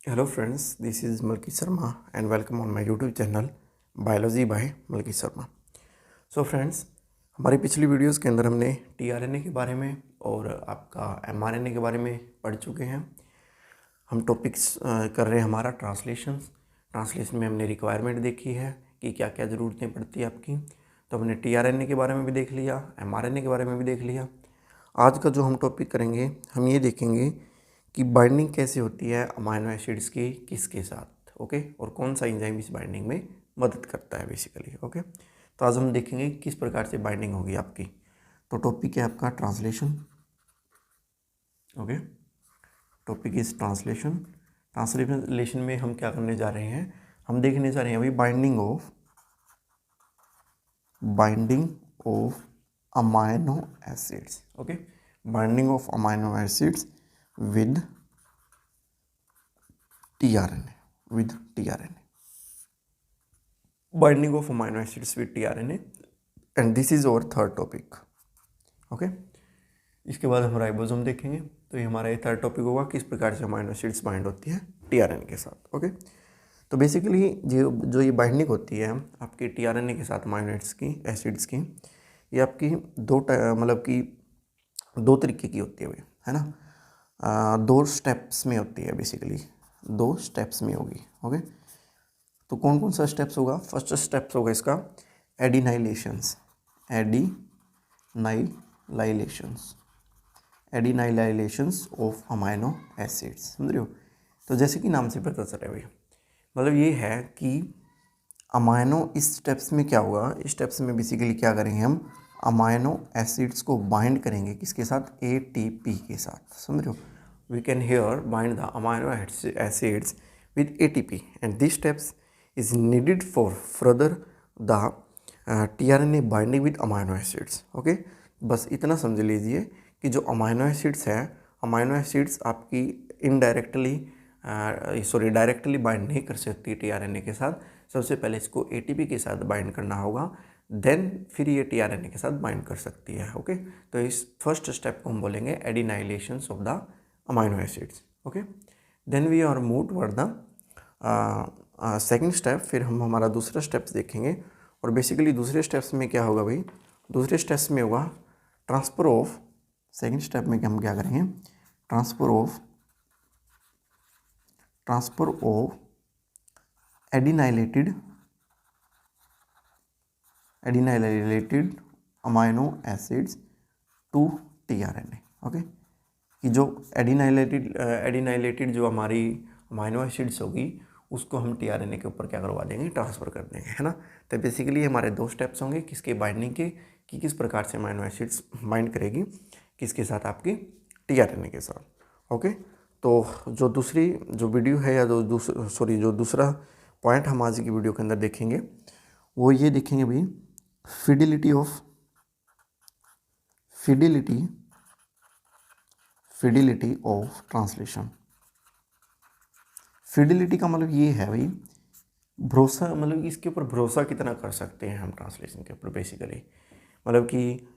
Hello friends, this is Malki Sharma and welcome on my YouTube channel Biology by Malki Sharma। So friends, हमारी पिछली videos के अंदर हमने tRNA के बारे में और आपका एमआरएनए के बारे में पढ़ चुके हैं। हम टॉपिक्स कर रहे हैं हमारा ट्रांसलेशन में हमने रिक्वायरमेंट देखी है कि क्या क्या ज़रूरतें पड़ती है आपकी। तो हमने टीआरएनए के बारे में भी देख लिया, एमआरएनए के बारे में भी देख लिया। आज का जो हम टॉपिक करेंगे हम ये देखेंगे कि बाइंडिंग कैसे होती है अमाइनो एसिड्स की किसके साथ, ओके, और कौन सा एंजाइम इस बाइंडिंग में मदद करता है बेसिकली, ओके। तो आज हम देखेंगे किस प्रकार से बाइंडिंग होगी आपकी। तो टॉपिक है आपका translation, okay. Topic is translation. Translation में हम क्या करने जा रहे हैं, हम देखने जा रहे हैं अभी binding of amino acids, okay. Binding of amino acids with tRNA, binding of amino acids with tRNA, and this is our third topic, okay। इसके बाद हम राइबोसोम देखेंगे। तो ये हमारा ये थर्ड टॉपिक होगा, किस प्रकार से अमाइनो एसिड्स बाइंड होती है टीआरएनए के साथ, ओके। तो बेसिकली जो ये बाइंडिंग होती है आपके टीआरएनए के साथ अमाइनो एसिड्स की, ये आपकी दो तरीके की होती है ना। दो स्टेप्स में होती है बेसिकली, दो स्टेप्स में होगी, ओके। तो कौन कौन सा स्टेप्स होगा? फर्स्ट स्टेप्स होगा इसका एडिनाइलेशंस ऑफ अमाइनो एसिड्स, समझ रहे हो। तो जैसे कि नाम से पता चल रहा है भाई, मतलब ये है कि अमाइनो इस स्टेप्स में क्या होगा, इस स्टेप्स में बेसिकली क्या करेंगे हम, अमाइनो एसिड्स को बाइंड करेंगे किसके साथ, ATP के साथ, समझ रहे हो। We can here bind the amino acids with ATP and these steps is needed for further the tRNA binding with amino acids, okay। बस इतना समझ लीजिए कि जो अमाइनो एसिड्स है, अमाइनो एसिड्स आपकी डायरेक्टली बाइंड नहीं कर सकती टीआरएनए के साथ। सबसे पहले इसको ATP के साथ बाइंड करना होगा, देन फिर ये टीआरएनए के साथ बाइंड कर सकती है, ओके। तो इस फर्स्ट स्टेप को हम बोलेंगे adenylations of the amino acids, okay। then we are move toward the second step। फिर हम हमारा दूसरा स्टेप्स देखेंगे और बेसिकली दूसरे स्टेप्स में क्या होगा भाई, दूसरे स्टेप्स में होगा ट्रांसफर ऑफ, सेकंड स्टेप में हम क्या करेंगे, transfer of adenylated amino acids to tRNA, okay. कि जो एडिनाइलेटेड जो हमारी अमाइनो एसिड्स होगी उसको हम टीआरएनए के ऊपर क्या करवा देंगे, ट्रांसफ़र कर देंगे, है ना। तो बेसिकली हमारे दो स्टेप्स होंगे किसके, बाइंडिंग के, कि किस प्रकार से अमाइनो एसिड्स बाइंड करेगी किसके साथ, आपकी टीआरएनए के साथ, ओके। तो जो वीडियो है या जो दूसरा पॉइंट हम आज की वीडियो के अंदर देखेंगे वो ये देखेंगे भाई, फिडिलिटी ऑफ ट्रांसलेशन। फिडिलिटी का मतलब ये है भाई भरोसा, मतलब इसके ऊपर भरोसा कितना कर सकते हैं हम ट्रांसलेशन के ऊपर बेसिकली, मतलब कि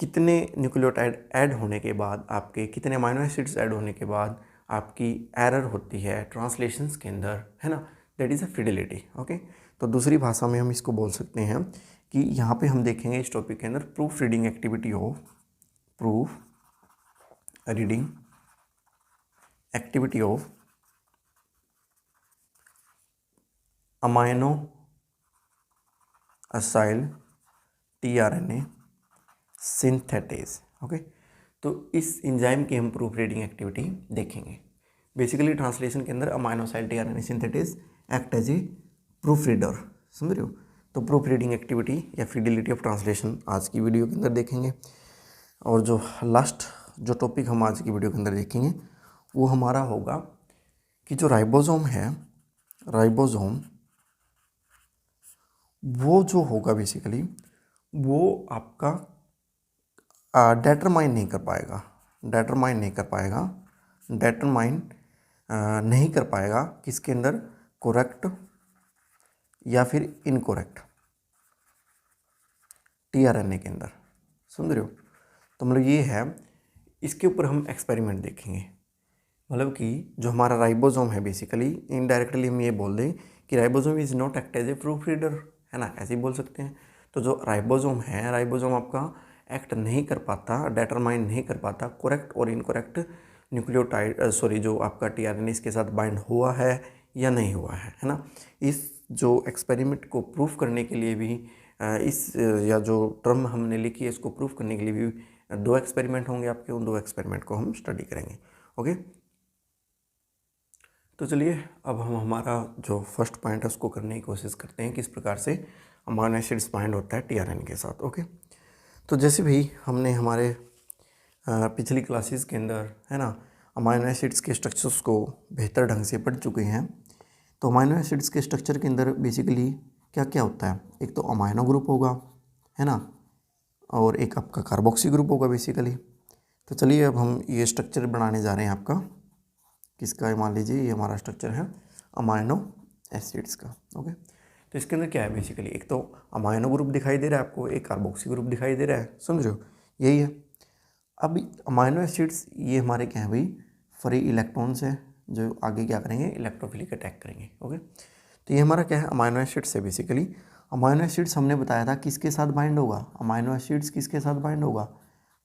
कितने न्यूक्लियोटाइड ऐड होने के बाद, आपके कितने अमाइनो एसिड्स ऐड होने के बाद आपकी एरर होती है ट्रांसलेशंस के अंदर, है ना। That is a fidelity, okay. तो दूसरी भाषा में हम इसको बोल सकते हैं कि यहाँ पे हम देखेंगे इस टॉपिक के अंदर proof reading activity of amino acid tRNA synthetase, okay. तो इस एंजाइम की हम प्रूफ रीडिंग एक्टिविटी देखेंगे। बेसिकली ट्रांसलेशन के अंदर amino acid tRNA synthetase act as a proof reader, समझ रहे हो। तो प्रूफ रीडिंग एक्टिविटी या फिडिलिटी ऑफ ट्रांसलेशन आज की वीडियो के अंदर देखेंगे। और जो लास्ट जो टॉपिक हम आज की वीडियो के अंदर देखेंगे वो हमारा होगा कि जो राइबोसोम है, राइबोसोम वो जो होगा बेसिकली वो आपका डेटरमाइन नहीं कर पाएगा किसके अंदर, करेक्ट या फिर इनकरेक्ट टीआरएनए के अंदर, समझ रहे हो। तो मतलब ये है, इसके ऊपर हम एक्सपेरिमेंट देखेंगे मतलब कि जो हमारा राइबोसोम है बेसिकली, इनडायरेक्टली हम ये बोल दें कि ribosome is not act as a proof reader, है ना, ऐसे ही बोल सकते हैं। तो जो राइबोसोम है, राइबोसोम आपका एक्ट नहीं कर पाता, डिटरमाइन नहीं कर पाता करेक्ट और इनकरेक्ट न्यूक्लियोटाइड जो आपका टीआरएनए इसके साथ बाइंड हुआ है या नहीं हुआ है ना। इस जो एक्सपेरिमेंट को प्रूफ करने के लिए भी या जो टर्म हमने लिखी है इसको प्रूफ करने के लिए भी 2 एक्सपेरिमेंट होंगे आपके, उन 2 एक्सपेरिमेंट को हम स्टडी करेंगे। ओके, तो चलिए अब हम हमारा जो फर्स्ट पॉइंट है उसको करने की कोशिश करते हैं, किस प्रकार से अमीनो एसिड्स बाइंड होता है टीआरएनए के साथ। ओके, तो जैसे भी हमने हमारे पिछली क्लासेस के अंदर, है ना, अमीनो एसिड्स के स्ट्रक्चर्स को बेहतर ढंग से पढ़ चुके हैं। तो अमीनो एसिड्स के स्ट्रक्चर के अंदर बेसिकली क्या क्या होता है, एक तो अमीनो ग्रुप होगा, है ना, और एक आपका कार्बोक्सी ग्रुप होगा बेसिकली। तो चलिए अब हम ये स्ट्रक्चर बनाने जा रहे हैं आपका किसका, मान लीजिए ये हमारा स्ट्रक्चर है अमीनो एसिड्स का। ओके, तो इसके अंदर क्या है बेसिकली, एक तो अमीनो ग्रुप दिखाई दे रहा है आपको, एक कार्बोक्सी ग्रुप दिखाई दे रहा है, समझ रहे हो, यही है। अब अमीनो एसिड्स ये हमारे क्या है भाई, फ्री इलेक्ट्रॉन्स है जो आगे क्या करेंगे, इलेक्ट्रोफिलिक अटैक करेंगे। ओके, तो ये हमारा क्या है, अमीनो एसिड्स है बेसिकली। अमीनो एसिड्स हमने बताया था किसके साथ बाइंड होगा, अमीनो एसिड्स किसके साथ बाइंड होगा,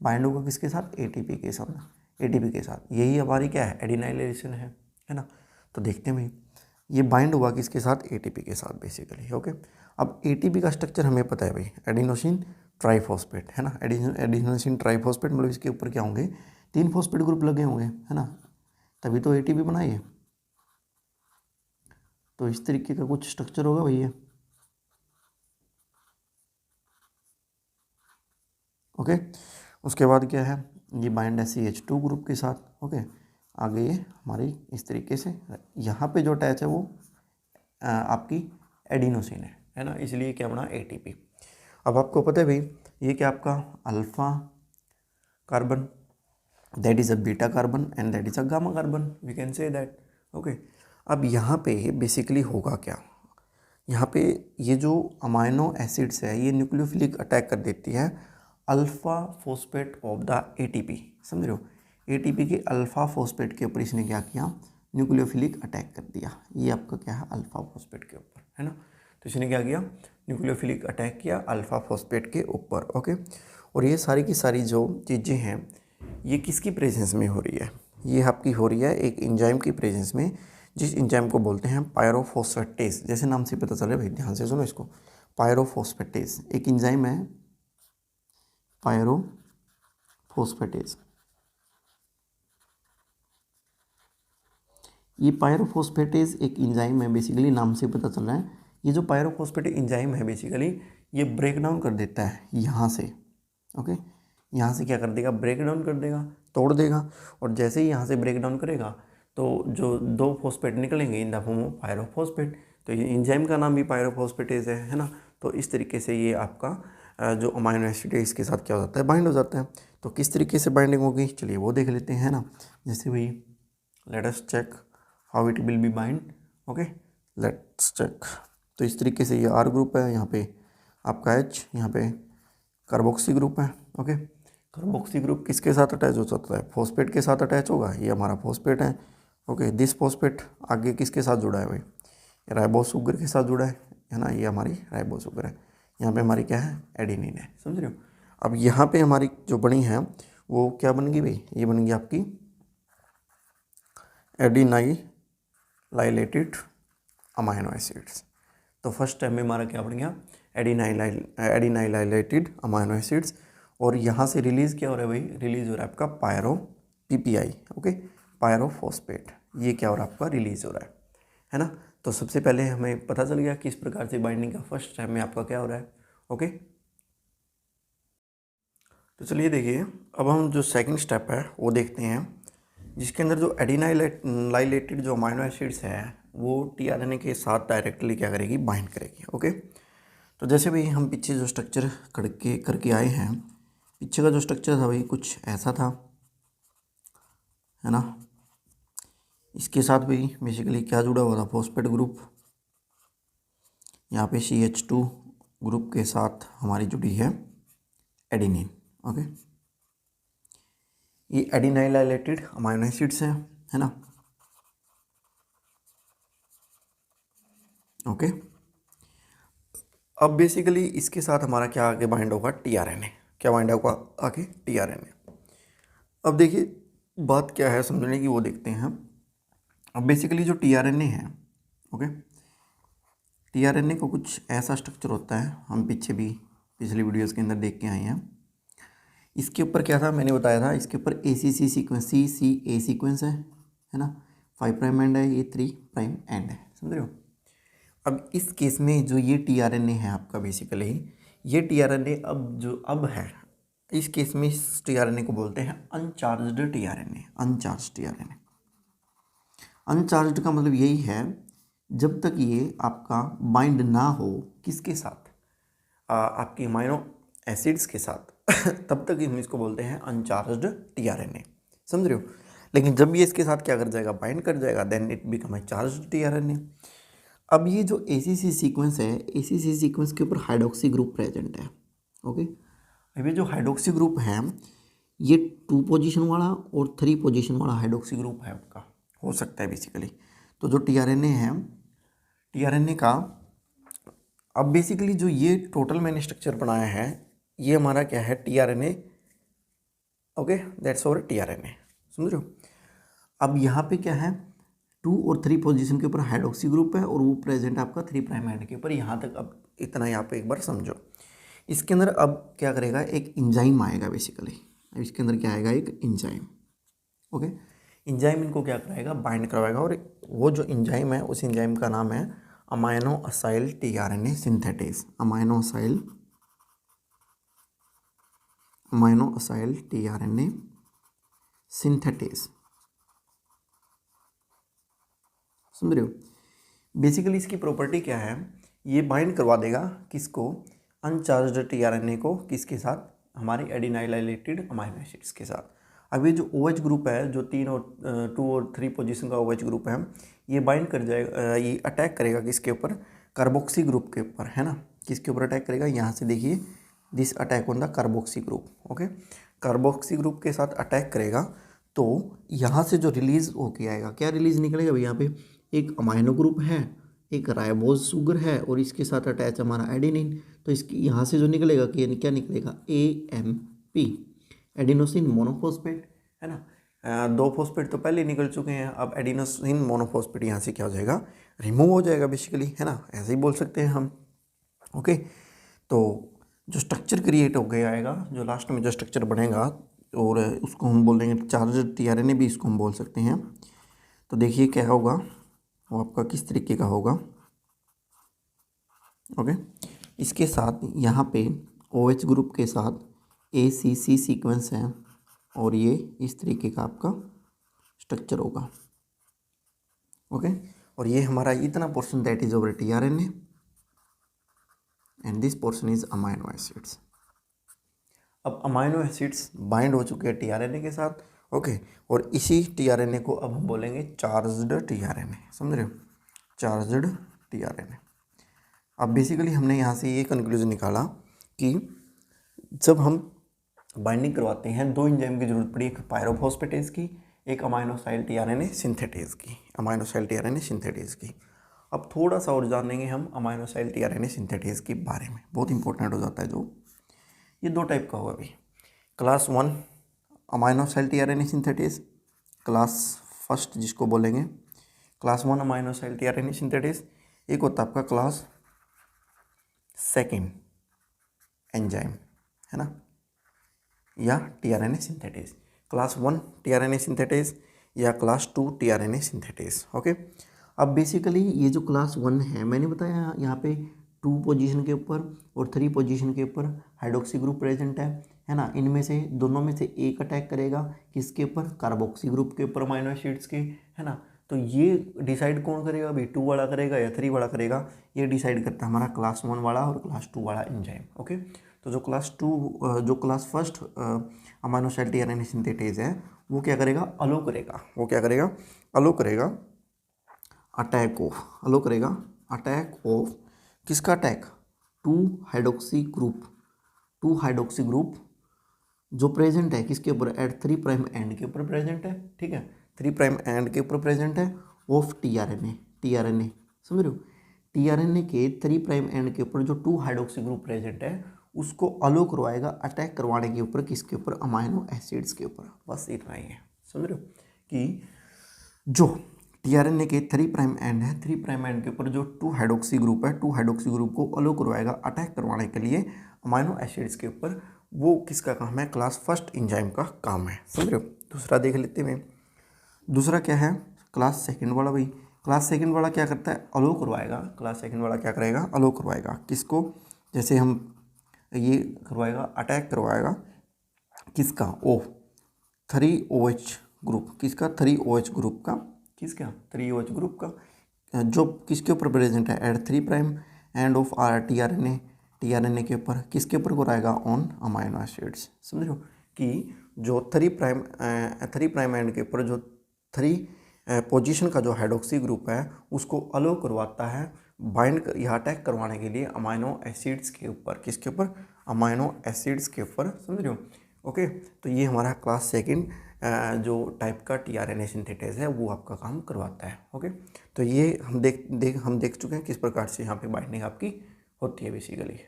बाइंड होगा किसके साथ, एटीपी के साथ, एटीपी के साथ। यही हमारी क्या है, एडिनाइलेशन है ना। तो देखते हैं भाई ये बाइंड हुआ किसके साथ, एटीपी के साथ बेसिकली। ओके, अब एटीपी का स्ट्रक्चर हमें पता है भाई, एडिनोसिन ट्राइफॉस्फेट, है ना, एडिनोसिन ट्राइफॉस्फेट, मतलब इसके ऊपर क्या होंगे, 3 फॉस्फेट ग्रुप लगे होंगे, है ना, तभी तो एटीपी बनाइए। तो इस तरीके का कुछ स्ट्रक्चर होगा भैया। ओके, उसके बाद क्या है, ये बाइंड है CH2 ग्रुप के साथ। ओके, आगे ये हमारी इस तरीके से, यहाँ पे जो अटैच है वो आपकी एडिनोसिन है ना, इसलिए क्या बना, एटीपी। अब आपको पता है भाई ये क्या आपका alpha carbon, that is a beta carbon and that is a gamma carbon, we can say that. Okay, अब यहाँ पे बेसिकली होगा क्या, यहाँ पे ये जो अमाइनो एसिड्स है ये न्यूक्लियोफिलिक अटैक कर देती है alpha phosphate of the ATP, समझ रहे हो, एटीपी के अल्फ़ा फोस्फेट के ऊपर इसने क्या किया, न्यूक्लियोफिलिक अटैक कर दिया। ये आपका क्या है, अल्फ़ा फोस्फेट के ऊपर, है ना। तो इसने क्या किया, न्यूक्लियोफिलिक अटैक किया अल्फ़ा फोस्फेट के ऊपर। ओके, और ये सारी की सारी जो चीज़ें हैं ये किसकी प्रेजेंस में हो रही है, ये आपकी हो रही है एक एंजाइम की प्रेजेंस में, जिस एंजाइम को बोलते हैं पायरोफॉस्फेटेज। जैसे नाम से पता चल रहा है भाई, ध्यान से सुनो इसको, पायरोफॉस्फेटेज एक एंजाइम है, पायरोफॉस्फेटेज। ये पायरोफॉस्फेटेज एक एंजाइम है बेसिकली, नाम से पता चल रहा है। ये जो पायरोफॉस्फेटेज एंजाइम है बेसिकली ये ब्रेक डाउन कर देता है यहाँ से। ओके, यहाँ से क्या कर देगा, ब्रेक डाउन कर देगा, तोड़ देगा। और जैसे ही यहाँ से ब्रेक डाउन करेगा तो जो 2 फॉस्फेट निकलेंगे in the form of pyrophosphate. तो ये एंजाइम का नाम भी पायरोफॉस्फेटेज है ना। तो इस तरीके से ये आपका जो अमाइनो एसिड है इसके साथ क्या हो जाता है, बाइंड हो जाता है। तो किस तरीके से बाइंडिंग होगी चलिए वो देख लेते हैं ना। जैसे भाई let us check how it will be bind. Okay, let's check. तो इस तरीके से ये आर ग्रुप है, यहाँ पे आपका H, यहाँ पे कार्बोक्सी ग्रुप है। ओके, कार्बोक्सी ग्रुप किसके साथ अटैच हो सकता है, फॉस्फेट के साथ अटैच होगा, ये हमारा फॉस्फेट है। ओके, दिस फॉस्फेट आगे किसके साथ जुड़ा है भाई, राइबोस शुगर के साथ जुड़ा है ना, ये हमारी राइबोस शुगर है। यहाँ पे हमारी क्या है, एडेनिन है, समझ रहे हो। अब यहाँ पे हमारी जो बनी है वो क्या बन गई भाई, ये बन गई आपकी एडिनाइलाइलेटेड अमाइनो एसिड्स। तो फर्स्ट टाइम में हमारा क्या बन गया, एडिनाइलाइलेटेड अमाइनो एसिड्स। और यहाँ से रिलीज़ क्या हो रहा है भाई, रिलीज़ हो रहा है आपका पायरो PPI। ओके, पायरोफॉस्फेट, ये क्या हो रहा है आपका, रिलीज़ हो रहा है ना। तो सबसे पहले हमें पता चल गया किस प्रकार से बाइंडिंग का फर्स्ट टाइम में आपका क्या हो रहा है। ओके, तो चलिए देखिए अब हम जो सेकंड स्टेप है वो देखते हैं, जिसके अंदर जो एडिनाइलाइलेटेड जो अमाइनो एसिड्स है वो टीआरएनए के साथ डायरेक्टली क्या करेगी, बाइंड करेगी। ओके, तो जैसे भाई हम पीछे जो स्ट्रक्चर करके आए हैं, पीछे का जो स्ट्रक्चर था भाई कुछ ऐसा था, है ना। इसके साथ भाई बेसिकली क्या जुड़ा हुआ था, फॉस्फेट ग्रुप। यहाँ पे CH2 ग्रुप के साथ हमारी जुड़ी है एडेनिन। ओके, ये एडिनाइलाइलेटेड अमाइनो एसिड्स हैं, है ना। ओके, अब बेसिकली इसके साथ हमारा क्या आगे बाइंड होगा, टीआरएनए। क्या बाइंड होगा आगे, टीआरएनए। अब देखिए बात क्या है समझने की, वो देखते हैं हम। अब बेसिकली जो टीआरएनए है, ओके, टीआरएनए को कुछ ऐसा स्ट्रक्चर होता है, हम पीछे भी पिछली वीडियोस के अंदर देख के आए हैं। इसके ऊपर क्या था, मैंने बताया था, इसके ऊपर ACC सीक्वेंस, CCA सीक्वेंस है ना, 5 प्राइम एंड है, ये 3 प्राइम एंड है, समझ रहे हो। अब इस केस में जो ये टीआरएनए है आपका, बेसिकली ये टीआरएनए अब जो अब है, इस केस में इस टीआरएनए को बोलते हैं uncharged tRNA. Uncharged tRNA, uncharged का मतलब यही है जब तक ये आपका बाइंड ना हो किसके साथ, आपकी अमाइनो एसिड्स के साथ तब तक हम इसको बोलते हैं अनचार्ज्ड टीआरएनए, समझ रहे हो। लेकिन जब ये इसके साथ क्या कर जाएगा, बाइंड कर जाएगा, then it become a charged tRNA. अब ये जो ACC सीक्वेंस है, ACC सीक्वेंस के ऊपर हाइड्रोक्सी ग्रुप प्रेजेंट है, ओके। अब ये जो हाइड्रोक्सी ग्रुप है, ये 2 पोजीशन वाला और 3 पोजीशन वाला हाइड्रोक्सी ग्रुप है आपका, हो सकता है बेसिकली। तो जो टीआरएनए है, टीआरएनए का अब बेसिकली जो ये टोटल मैंने स्ट्रक्चर बनाया है, ये हमारा क्या है, टीआरएनए, ओके, दैट्स और टीआरएनए, समझ रहे हो। अब यहाँ पे क्या है, 2 और 3 पोजीशन के ऊपर हाइड्रोक्सी ग्रुप है और वो प्रेजेंट आपका 3 प्राइम एंड के ऊपर। यहाँ तक अब इतना यहाँ पे एक बार समझो। इसके अंदर अब क्या करेगा, एक इंजाइम आएगा बेसिकली। अब इसके अंदर क्या आएगा, एक इंजाइम, ओके। इंजाइम इनको क्या कराएगा, बाइंड करवाएगा, और वो जो इंजाइम है उस इंजाइम का नाम है amino acyl tRNA synthetase. Amino acyl tRNA synthetase, समझ रहे हो। बेसिकली इसकी प्रॉपर्टी क्या है, ये बाइंड करवा देगा किसको, अनचार्ज्ड टीआरएनए को, किसके साथ, हमारी एडिनाइलाइलेटेड अमाइनो एसिड्स के साथ। अब ये जो OH ग्रुप है, जो 2 और 3 पोजीशन का OH ग्रुप है, ये बाइंड कर जाएगा, ये अटैक करेगा किसके ऊपर, कार्बोक्सी ग्रुप के ऊपर, है ना। किसके ऊपर अटैक करेगा, यहाँ से देखिए, this attack on the carboxy group, okay. Carboxy group के साथ अटैक करेगा, तो यहाँ से जो रिलीज होके आएगा, क्या रिलीज निकलेगा भाई, यहाँ पे एक अमाइनो ग्रुप है, एक राइबोज शुगर है, और इसके साथ अटैच हमारा एडेनिन। तो इसकी यहाँ से जो निकलेगा कि क्या निकलेगा, AMP, एडिनोसिन मोनोफॉस्फेट, है ना। 2 फॉस्फेट तो पहले निकल चुके हैं, अब एडिनोसिन मोनोफॉस्फेट यहाँ से क्या हो जाएगा, रिमूव हो जाएगा बेसिकली, है ना, ऐसे ही बोल सकते हैं हम, ओके। तो जो स्ट्रक्चर क्रिएट हो गया आएगा, जो लास्ट में जो स्ट्रक्चर बनेगा, और उसको हम बोल देंगे चार्ज्ड टीआरएनए भी इसको हम बोल सकते हैं। तो देखिए क्या होगा, वो आपका किस तरीके का होगा, ओके। इसके साथ यहाँ पे OH ग्रुप के साथ ACC सीक्वेंस है, और ये इस तरीके का आपका स्ट्रक्चर होगा, ओके। और ये हमारा इतना portion, that is over tRNA, and this portion is amino acids. अब अमाइनो एसिड्स बाइंड हो चुके हैं टीआरएनए के साथ, ओके। और इसी टीआरएनए को अब हम बोलेंगे चार्ज्ड टीआरएनए, समझ रहे हो, चार्ज्ड टीआरएनए। अब बेसिकली हमने यहाँ से ये कंक्लूजन निकाला कि जब हम बाइंडिंग करवाते हैं, 2 एंजाइम की जरूरत पड़ी, एक पायरोफॉस्फेटेज की, एक अमाइनो असाइल टीआरएनए सिंथेटेज की, अमाइनो असाइल टीआरएनए सिंथेटेज की। अब थोड़ा सा और जानेंगे हम अमाइनो असाइल टीआरएनए सिंथेटेज के बारे में, बहुत इंपॉर्टेंट हो जाता है। जो ये 2 टाइप का होगा अभी, class 1 amino acyl tRNA synthetase, class first जिसको बोलेंगे class 1 amino acyl tRNA synthetase. एक होता है आपका क्लास 2 एंजाइम, है ना, या tRNA synthetase, class 1 tRNA synthetase या क्लास 2 टीआरएनए सिंथेटेज, ओके। अब बेसिकली ये जो क्लास 1 है, मैंने बताया यहाँ पे 2 पोजीशन के ऊपर और 3 पोजीशन के ऊपर हाइड्रोक्सी ग्रुप प्रेजेंट है ना। इनमें से दोनों में से एक अटैक करेगा किसके ऊपर, कार्बोक्सी ग्रुप के ऊपर अमाइनो एसिड्स के, है ना। तो ये डिसाइड कौन करेगा अभी, 2 वाला करेगा या 3 वाला करेगा, ये डिसाइड करता है हमारा क्लास 1 वाला और क्लास 2 वाला एंजाइम, ओके। तो जो class first amino acyl tRNA synthetase है, वो क्या करेगा, अलो करेगा अटैक ऑफ किसका अटैक, 2 हाइड्रोक्सी ग्रुप जो प्रेजेंट है किसके ऊपर, एट 3 प्राइम एंड के ऊपर प्रेजेंट है, ठीक है। 3 प्राइम एंड के ऊपर प्रेजेंट है ऑफ टीआरएनए समझ रहे हो। टीआरएनए के 3 प्राइम एंड के ऊपर जो 2 हाइड्रोक्सी ग्रुप प्रेजेंट है उसको अलो करवाएगा अटैक करवाने के ऊपर, किसके ऊपर, अमाइनो एसिड्स के ऊपर। बस इतना ही है, समझ रहे हो कि जो टीआरएनए के 3 प्राइम एंड है, 3 प्राइम एंड के ऊपर जो 2 हाइड्रोक्सी ग्रुप है, 2 हाइड्रोक्सी ग्रुप को अलो करवाएगा अटैक करवाने के लिए अमाइनो एसिड्स के ऊपर। वो किसका काम है, क्लास फर्स्ट एंजाइम का काम है, समझ रहे हो। दूसरा देख लेते हैं, दूसरा क्या है, क्लास सेकंड वाला। भाई क्लास सेकंड वाला क्या करता है, अलो करवाएगा। क्लास सेकंड वाला क्या करेगा, अलो करवाएगा किसको, जैसे हम ये करवाएगा अटैक करवाएगा किसका, ओ 3OH ग्रुप, किसका, 3OH ग्रुप का, किसका 3OH ग्रुप का, जो किसके ऊपर प्रेजेंट है, at 3 prime end of tRNA के ऊपर, किसके ऊपर कराएगा, ऑन अमाइनो एसिड्स। समझ लो कि जो 3 प्राइम एंड के ऊपर जो 3 पोजीशन का जो हाइड्रोक्सी ग्रुप है उसको अलो करवाता है बाइंड या अटैक करवाने के लिए अमाइनो एसिड्स के ऊपर, किसके ऊपर, अमाइनो एसिड्स के ऊपर, समझ रहे हो। ओके, तो ये हमारा क्लास सेकंड जो टाइप का टीआरएनए सिंथेटेज है वो आपका काम करवाता है। ओके, तो ये हम देख चुके हैं किस प्रकार से यहाँ पे बाइंडिंग आपकी होती है बेसिकली।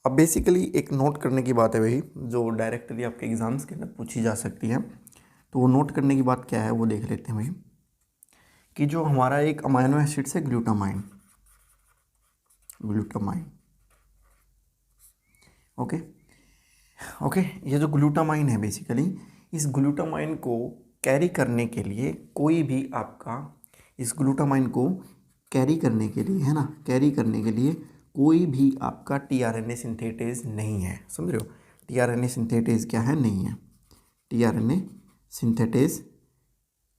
अब बेसिकली एक नोट करने की बात है भाई, जो डायरेक्टली आपके एग्जाम्स के अंदर पूछी जा सकती है, तो वो नोट करने की बात क्या है वो देख लेते हैं भाई, कि जो हमारा एक अमाइनो एसिड है ग्लूटामाइन, ओके, ये जो ग्लूटामाइन है बेसिकली, इस ग्लूटामाइन को कैरी करने के लिए कोई भी आपका, इस ग्लूटामाइन को कैरी करने के लिए, है ना, कैरी करने के लिए कोई भी आपका टीआरएनए सिंथेटेज नहीं है, समझ रहे हो। टीआरएनए सिंथेटेज क्या है, नहीं है, टीआरएनए सिंथेटेज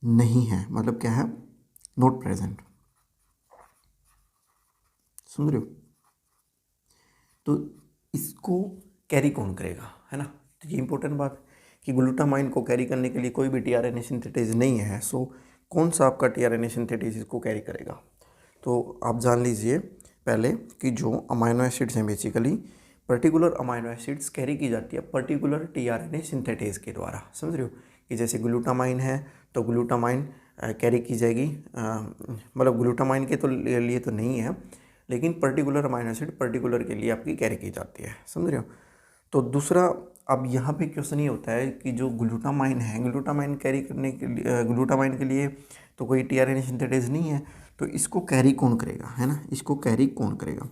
नहीं है, मतलब क्या है, नॉट प्रेजेंट, समझ रहे हो। तो इसको कैरी कौन करेगा, है ना, तो ये इंपॉर्टेंट बात कि ग्लूटामाइन को कैरी करने के लिए कोई भी टीआरएनए सिंथेटेज नहीं है। सो कौन सा आपका टीआरएनए सिंथेटेज इसको कैरी करेगा, तो आप जान लीजिए पहले कि जो अमाइनो एसिड्स हैं basically, particular amino acids carry की जाती है पर्टिकुलर टीआरएनए सिंथेटेज के द्वारा, समझ रहे हो। कि जैसे ग्लूटामाइन है तो ग्लूटामाइन कैरी की जाएगी, मतलब ग्लूटामाइन के तो लिए तो नहीं है, लेकिन पर्टिकुलर अमाइनो एसिड पर्टिकुलर के लिए आपकी कैरी की जाती है, समझ रहे हो। तो दूसरा, अब यहाँ पे क्वेश्चन ये होता है कि जो ग्लूटामाइन है, ग्लूटामाइन कैरी करने के लिए, ग्लूटामाइन के लिए तो कोई टीआरएनए सिंथेटेज नहीं है, तो इसको कैरी कौन करेगा, है ना, इसको कैरी कौन करेगा,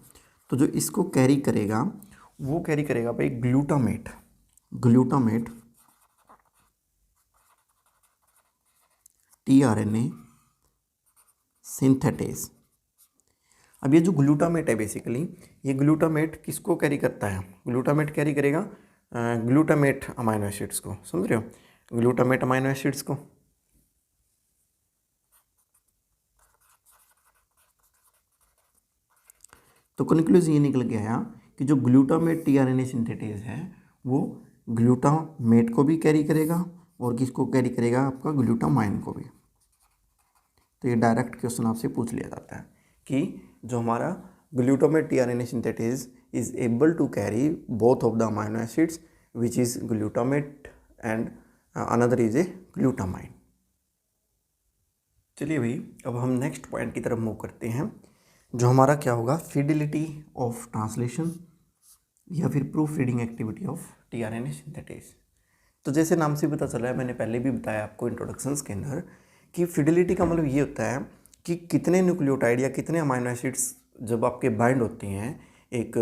तो जो इसको कैरी करेगा वो कैरी करेगा भाई ग्लूटामेट टीआरएनए सिंथेटेज। अब ये जो ग्लूटामेट है बेसिकली, ये ग्लूटामेट किसको कैरी करता है, ग्लूटामेट कैरी करेगा ग्लूटामेट अमाइनो एसिड्स को, समझ रहे हो, ग्लूटामेट अमाइनो एसिड्स को। तो कंक्लूजन ये निकल गया कि जो ग्लूटामेट टीआरएनए सिंथेटेज है वो ग्लूटामेट को भी कैरी करेगा और किसको कैरी करेगा, आपका ग्लूटामाइन को भी। तो ये डायरेक्ट क्वेश्चन आपसे पूछ लिया जाता है कि जो हमारा glutamate tRNA synthetase is able to carry both of the amino acids which is glutamate and another is a glutamine. चलिए भाई, अब हम नेक्स्ट पॉइंट की तरफ मूव करते हैं, जो हमारा क्या होगा, फिडिलिटी ऑफ ट्रांसलेशन या फिर proof reading activity of tRNA synthetase. तो जैसे नाम से पता चला है, मैंने पहले भी बताया आपको इंट्रोडक्शंस के अंदर, कि फिडिलिटी का मतलब ये होता है कि कितने न्यूक्लियोटाइड या कितने अमाइनो एसिड्स जब आपके बाइंड होते हैं एक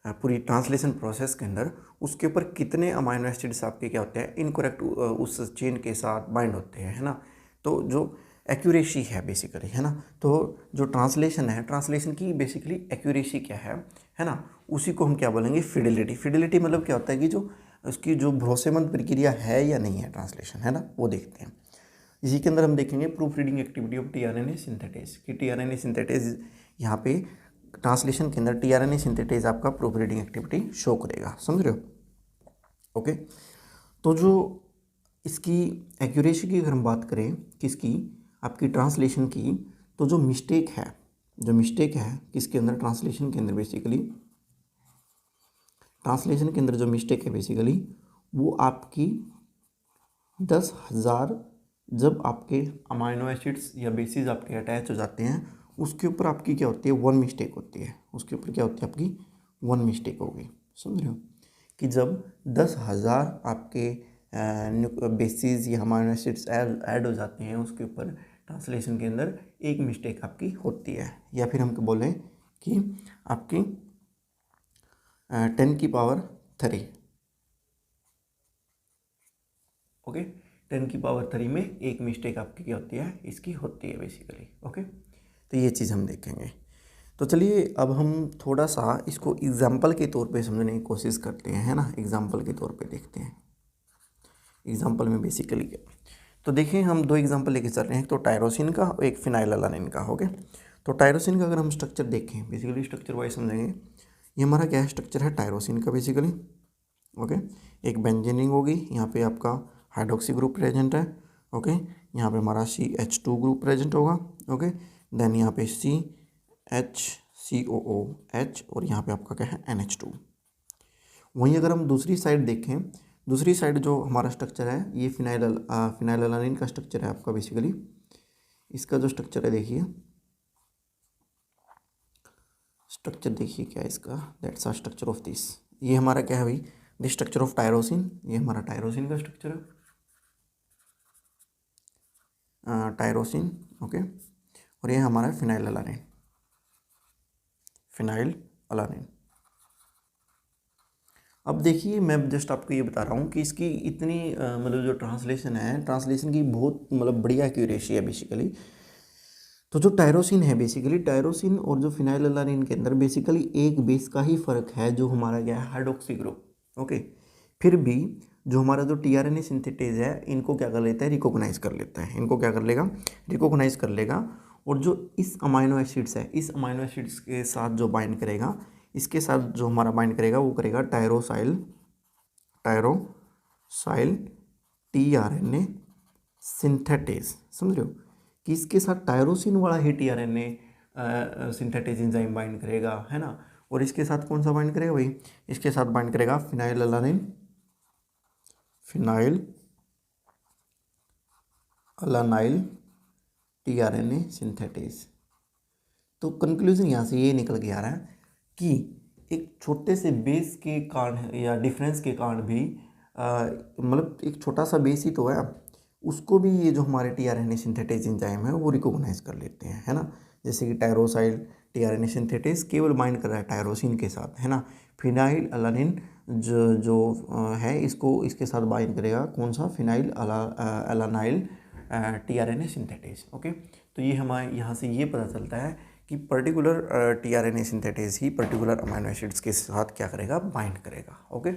पूरी ट्रांसलेशन प्रोसेस के अंदर, उसके ऊपर कितने अमाइनो एसिड्स आपके क्या होते हैं, इनकरेक्ट उस चेन के साथ बाइंड होते हैं, है ना। तो जो एक्यूरेसी है बेसिकली, है ना, तो जो ट्रांसलेशन है, ट्रांसलेशन की बेसिकली एक्यूरेसी क्या है ना, उसी को हम क्या बोलेंगे, फिडिलिटी। फिडिलिटी मतलब क्या होता है कि जो उसकी जो भरोसेमंद प्रक्रिया है या नहीं है ट्रांसलेशन, है ना, वो देखते हैं। इसी के अंदर हम देखेंगे proof reading activity of tRNA synthetase, कि टीआरएनए सिंथेटेज यहाँ पे ट्रांसलेशन के अंदर टीआरएनए सिंथेटेज आपका प्रूफ रीडिंग एक्टिविटी शो करेगा, समझ रहे हो। ओके, तो जो इसकी एक्यूरेसी की अगर हम बात करें, किसकी, आपकी ट्रांसलेशन की, तो जो मिस्टेक है किसके अंदर, ट्रांसलेशन के अंदर, बेसिकली ट्रांसलेशन के अंदर जो मिस्टेक है बेसिकली वो आपकी 10,000 जब आपके अमाइनो एसिड्स या बेसिस आपके अटैच हो जाते हैं, उसके ऊपर आपकी क्या होती है, वन मिस्टेक होती है। उसके ऊपर क्या होती है, आपकी वन मिस्टेक होगी। समझ रहे हो कि जब 10,000 आपके बेसिस या अमाइनो एसिड्स ऐड हो जाते हैं, उसके ऊपर ट्रांसलेशन के अंदर एक मिस्टेक आपकी होती है, या फिर हम बोलें कि आपकी 10⁻³ ओके, 10⁻³ में एक मिस्टेक आपकी क्या होती है, इसकी होती है बेसिकली। ओके, तो ये चीज़ हम देखेंगे। तो चलिए अब हम थोड़ा सा इसको एग्जाम्पल के तौर पे समझने की कोशिश करते हैं, है ना। एग्जाम्पल के तौर पे देखते हैं, एग्जाम्पल में बेसिकली क्या। तो देखिए हम दो एग्जाम्पल लेके चल रहे हैं, एक तो टायरोसिन का और एक फिनाइलएलानाइन का। ओके, तो टायरोसिन का अगर हम स्ट्रक्चर देखें, बेसिकली स्ट्रक्चर वाइज समझेंगे। ये हमारा क्या है, स्ट्रक्चर है टायरोसिन का बेसिकली। ओके, एक बेंजीन रिंग होगी, यहाँ पे आपका हाइड्रोक्सी ग्रुप प्रेजेंट है। ओके, यहाँ पे हमारा CH2 ग्रुप प्रेजेंट होगा। ओके, देन यहाँ पे CH और यहाँ पे आपका क्या है, NH2। वहीं अगर हम दूसरी साइड देखें, दूसरी साइड जो हमारा स्ट्रक्चर है, ये फिनाइलएलानाइन का स्ट्रक्चर है आपका बेसिकली। इसका जो स्ट्रक्चर है देखिए, स्ट्रक्चर देखिए क्या है इसका, that's a structure of this. ये हमारा क्या है भाई, दिस स्ट्रक्चर ऑफ टायरोसिन। ये हमारा टायरोसिन का स्ट्रक्चर है, टायरोसिन। ओके, और ये हमारा फिनाइलएलानाइन, फिनाइलएलानाइन। अब देखिए मैं जस्ट आपको ये बता रहा हूँ कि इसकी इतनी मतलब जो ट्रांसलेशन है, ट्रांसलेशन की बहुत मतलब बढ़िया एक्यूरेसी है बेसिकली। तो जो टायरोसिन है बेसिकली, टायरोसिन और जो फिनाइलएलानाइन के अंदर बेसिकली एक बेस का ही फ़र्क है, जो हमारा क्या है, हाइड्रोक्सी ग्रुप। ओके, फिर भी जो हमारा जो टीआरएनए सिंथेटेज है, इनको क्या कर लेता है, रिकॉग्नाइज कर लेता है। इनको क्या कर लेगा, रिकॉग्नाइज कर लेगा। और जो इस अमाइनो एसिड्स है, इस अमाइनो एसिड्स के साथ जो बाइंड करेगा, इसके साथ जो हमारा बाइंड करेगा, वो करेगा टायरोसाइल टीआरएनए सिंथेटेज। समझ रहे हो कि इसके साथ टायरोसिन वाला ही टीआरएनए सिंथेटेज एंजाइम बाइंड करेगा, है ना। और इसके साथ कौन सा बाइंड करेगा भाई, इसके साथ बाइंड करेगा फिनाइलएलानाइल टीआरएनए सिंथेटेज। तो कंक्लूजन यहाँ से ये निकल के आ रहा है कि एक छोटे से बेस के कारण या डिफरेंस के कारण भी मतलब एक छोटा सा बेस ही तो है, उसको भी ये जो हमारे टीआरएनए सिंथेटेज एंजाइम है वो रिकॉग्नाइज कर लेते हैं, है ना। जैसे कि टायरोसाइल टीआरएनए सिंथेटेज केवल बाइंड कर रहा है टायरोसिन के साथ, है ना। फिनाइलएलानाइन जो है, इसको इसके साथ बाइंड करेगा कौन सा, फिनाइलएलानाइल टीआरएनए सिंथेटेज। ओके, तो ये हमारे यहाँ से ये पता चलता है कि पर्टिकुलर टीआरएनए सिंथेटेज ही पर्टिकुलर अमाइनो एसिड्स के साथ क्या करेगा, बाइंड करेगा। ओके,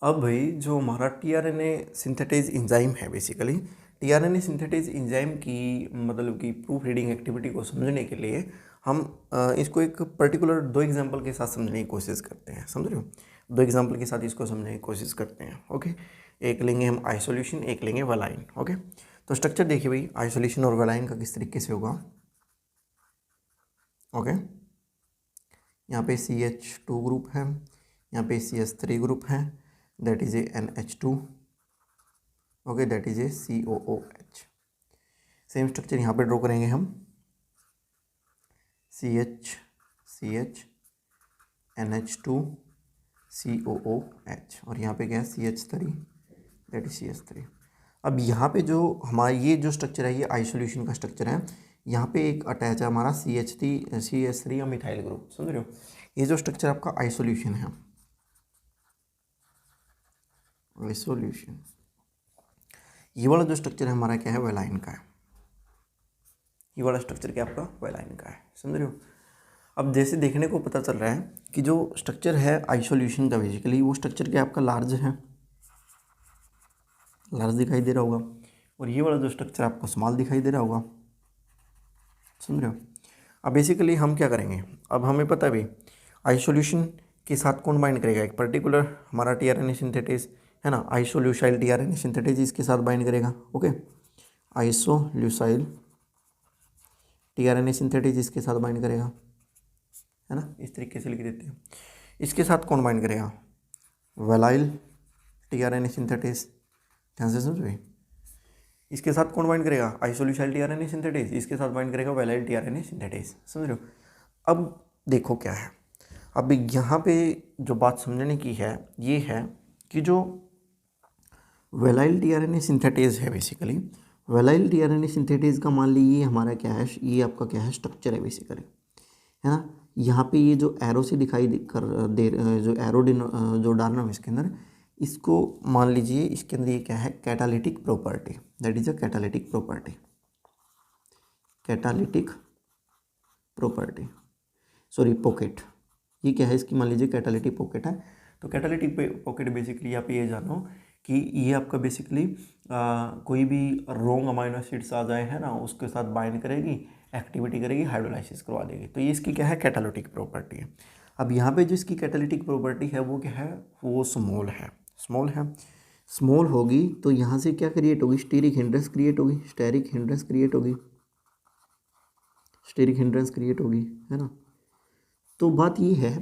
अब भाई जो हमारा टीआरएनए सिंथेटेज एंजाइम है बेसिकली, टीआरएनए सिंथेटेज एंजाइम की मतलब कि प्रूफ रीडिंग एक्टिविटी को समझने के लिए हम इसको एक पर्टिकुलर दो एग्जांपल के साथ समझने की कोशिश करते हैं। समझ रहे हो, दो एग्जांपल के साथ इसको समझने की कोशिश करते हैं। ओके, एक लेंगे हम आइसोल्यूशन, एक लेंगे वेलाइन। ओके, तो स्ट्रक्चर देखिए भाई, आइसोल्यूशन और वेलाइन का किस तरीके से होगा। ओके, यहाँ पे CH2 ग्रुप है, यहाँ पे CH3 ग्रुप है, that is a NH2। Okay, that is a COOH। Same structure यहाँ पे ड्रॉ करेंगे हम, CH NH2 COOH, और यहाँ पे क्या है, CH3, दैट इज CH3। अब यहाँ पे जो हमारा ये जो स्ट्रक्चर है, ये आइसोल्यूशन का स्ट्रक्चर है। यहाँ पे एक अटैच है हमारा CH3 या मिथाइल ग्रुप। समझ रहे हो, ये जो स्ट्रक्चर आपका आइसोल्यूशन है, आइसोल्यूशन। ये वाला जो स्ट्रक्चर है हमारा क्या है, वेलाइन का है। ये वाला स्ट्रक्चर क्या आपका, वेलाइन का है। समझ रहे हो, अब जैसे देखने को पता चल रहा है कि जो स्ट्रक्चर है आइसोल्यूशन का बेसिकली, वो स्ट्रक्चर क्या आपका लार्ज है, लार्ज दिखाई दे रहा होगा। और ये वाला जो स्ट्रक्चर आपको स्मॉल दिखाई दे रहा होगा। समझ रहे हो, अब बेसिकली हम क्या करेंगे, अब हमें पता है भाई आइसोल्यूशन के साथ कौन बाइंड करेगा, एक पर्टिकुलर हमारा टीआरएनए सिंथेटेज, है ना। आइसोल्यूसाइल टीआरएनए सिंथेटेज इसके साथ बाइंड करेगा। ओके, आइसोल्यूसाइल टीआरएनए सिंथेटेज इसके साथ बाइंड करेगा, है ना। इस तरीके से लिख देते हैं। इसके साथ कौन बाइंड करेगा, वेलाइल टीआरएनए सिंथेटेज, ध्यान से समझो। इसके साथ कौन बाइंड करेगा, आइसोल्यूसाइल टीआरएनए सिंथेटेज, इसके साथ बाइंड करेगा वेलाइल टीआरएनए सिंथेटेज, समझ रहे हो। अब देखो क्या है, अब यहाँ पे जो बात समझने की है ये है कि जो वेलाइल टीआरएनए सिंथेटेज है बेसिकली, वेलाइल टीआरएनए सिंथेटेज का मान लीजिए हमारा क्या है, ये आपका क्या है, स्ट्रक्चर है बेसिकली, है ना। यहाँ पे ये जो एरो से दिखाई दे जो एरो जो डालना है इसके अंदर, इसको मान लीजिए इसके अंदर ये क्या है, catalytic property, that is a catalytic property, catalytic property, sorry pocket, ये क्या है इसकी, मान लीजिए कैटालिटिक पॉकेट है। तो कैटालिटिक पॉकेट बेसिकली आप ये जानो कि ये आपका बेसिकली कोई भी रोंग अमाइनो एसिड्स आ जाए, है ना, उसके साथ बाइंड करेगी, एक्टिविटी करेगी, हाइड्रोलाइसिस करवा देगी। तो ये इसकी क्या है, कैटालिटिक प्रॉपर्टी है। अब यहाँ पे जो इसकी कैटालिटिक प्रॉपर्टी है वो क्या है, वो स्मॉल है, स्मॉल है। स्मॉल होगी तो यहाँ से क्या क्रिएट होगी, स्टेरिक हिंड्रेंस क्रिएट होगी, स्टेरिक हिंड्रेंस क्रिएट होगी, स्टेरिक हिंड्रेंस क्रिएट होगी, है ना। तो बात ये है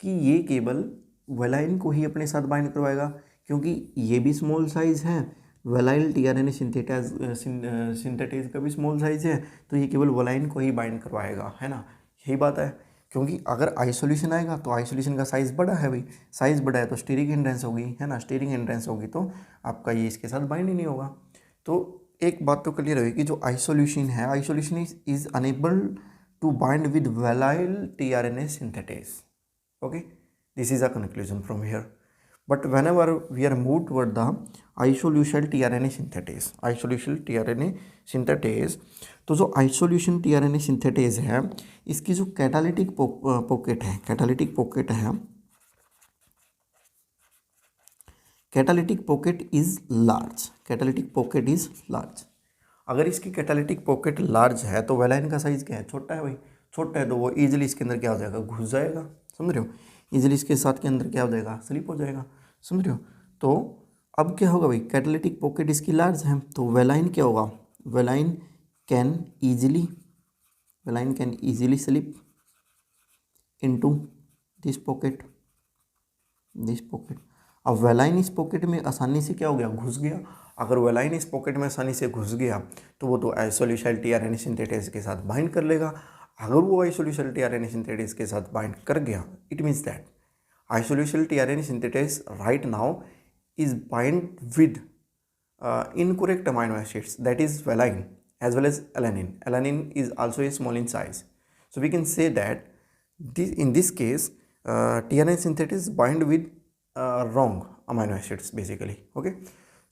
कि ये केवल वेलाइन को ही अपने साथ बाइंड करवाएगा, क्योंकि ये भी स्मॉल साइज है, वेलाइल टीआरएनए सिंथेटेज का भी स्मॉल साइज है, तो ये केवल वेलाइन को ही बाइंड करवाएगा, है ना, यही बात है। क्योंकि अगर आइसोल्यूशन आएगा तो आइसोल्यूशन का साइज़ बड़ा है भाई, साइज़ बड़ा है तो स्टेरिक हिंड्रेंस होगी, है ना, स्टेरिक हिंड्रेंस होगी तो आपका ये इसके साथ बाइंड ही नहीं होगा। तो एक बात तो क्लियर होगी कि जो आइसोल्यूशन है, आइसोल्यूशन is unable to bind with velayl tRNA synthetase. Okay, this is a conclusion from here. But whenever we are moved toward the isoleucyl tRNA synthetase, isoleucyl tRNA synthetase, तो जो आइसोल्यूशन टीआरएनए सिंथेटेज है, इसकी जो catalytic pocket है, catalytic pocket है, catalytic pocket is large, catalytic pocket is large. अगर इसकी catalytic pocket large है तो वेलाइन का साइज क्या है, छोटा है भाई, छोटा है तो वो इजीली इसके अंदर क्या हो जाएगा, घुस जाएगा, समझ रहे हो, इजीली इसके साथ के अंदर क्या हो जाएगा, स्लिप हो जाएगा, समझ रहे हो। तो अब क्या होगा भाई, कैटालिटिक पॉकेट इसकी लार्ज है तो वेलाइन क्या होगा, valine can easily slip into this pocket, this pocket. अब वेलाइन इस पॉकेट में आसानी से क्या हो गया, घुस गया। अगर वेलाइन इस पॉकेट में आसानी से घुस गया तो वो तो आइसोल्यूसाइल टीआरएनए सिंथेटेज के साथ बाइंड कर लेगा। अगर वो आइसोल्यूसाइल टीआरएनए सिंथेटेज के साथ बाइंड कर गया, it means that isoleucyl tRNA synthetase right now is bind with incorrect amino acids, that is valine as well as alanine. Alanine is also a small in size. So we can say that in this case tRNA synthetase bind with wrong amino acids basically. Okay,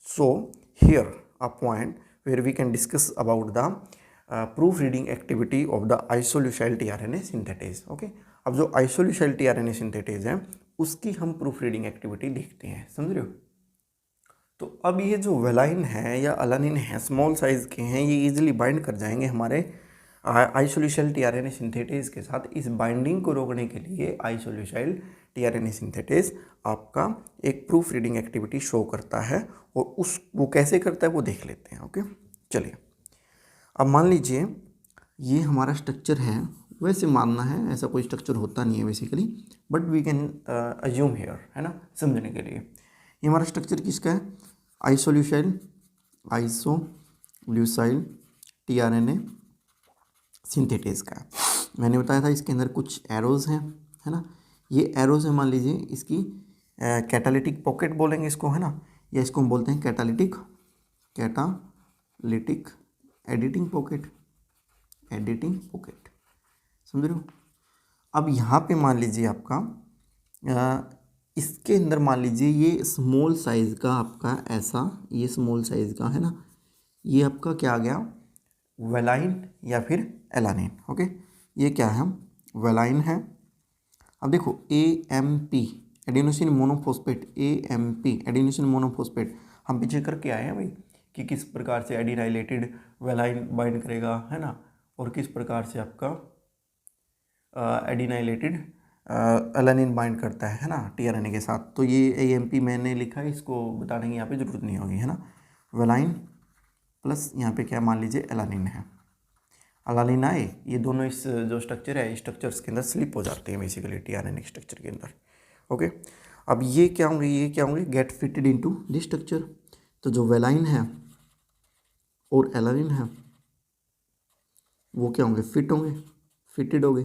so here a point where we can discuss about the proofreading activity of the isoleucyl tRNA synthetase. Okay, अब जो isoleucyl tRNA synthetase है उसकी हम proofreading activity देखते हैं, समझ रहे हो। तो अब ये जो वेलाइन है या अलानिन है, स्मॉल साइज़ के हैं, ये इजीली बाइंड कर जाएंगे हमारे आइसोल्यूसाइल टीआरएनए सिंथेटेज के साथ। इस बाइंडिंग को रोकने के लिए आइसोल्यूसाइल टीआरएनए सिंथेटेज आपका एक प्रूफ रीडिंग एक्टिविटी शो करता है, और वो कैसे करता है वो देख लेते हैं। ओके, चलिए अब मान लीजिए ये हमारा स्ट्रक्चर है, वैसे मानना है ऐसा कोई स्ट्रक्चर होता नहीं है basically, but we can assume here, है ना, समझने के लिए। ये हमारा स्ट्रक्चर किसका है, आइसोल्यूसाइल टीआरएनए सिंथेटेज का है। मैंने बताया था इसके अंदर कुछ एरोज़ हैं, है ना, ये एरोज़ है, मान लीजिए इसकी कैटालिटिक पॉकेट बोलेंगे इसको, है ना, या इसको हम बोलते हैं कैटालिटिक एडिटिंग पॉकेट, समझ रहे हो। अब यहाँ पे मान लीजिए आपका इसके अंदर मान लीजिए ये स्मॉल साइज़ का आपका ऐसा, ये स्मॉल साइज़ का है ना, ये आपका क्या आ गया, वेलाइन या फिर एलानिन। ओके, ये क्या है, वेलाइन है। अब देखो AMP adenosine monophosphate, AMP adenosine monophosphate हम पीछे करके आए हैं भाई कि किस प्रकार से एडिनाइलेटेड वेलाइन बाइंड करेगा, है ना, और किस प्रकार से आपका एडिनाइलेटेड एलानिन बाइंड करता है ना, टीआरएनए के साथ। तो ये AMP मैंने लिखा है, इसको बताने की यहाँ पे ज़रूरत नहीं होगी, है ना। वेलाइन प्लस यहाँ पे क्या मान लीजिए एलानिन है, एलानिन आए, ये दोनों इस जो स्ट्रक्चर है स्ट्रक्चर्स के अंदर स्लिप हो जाते हैं बेसिकली टीआरएनए स्ट्रक्चर के अंदर। ओके, अब ये क्या होंगे, get fitted into this structure. तो जो वेलाइन है और एलानिन है वो क्या होंगे, फिट होंगे, फिटेड हो गए,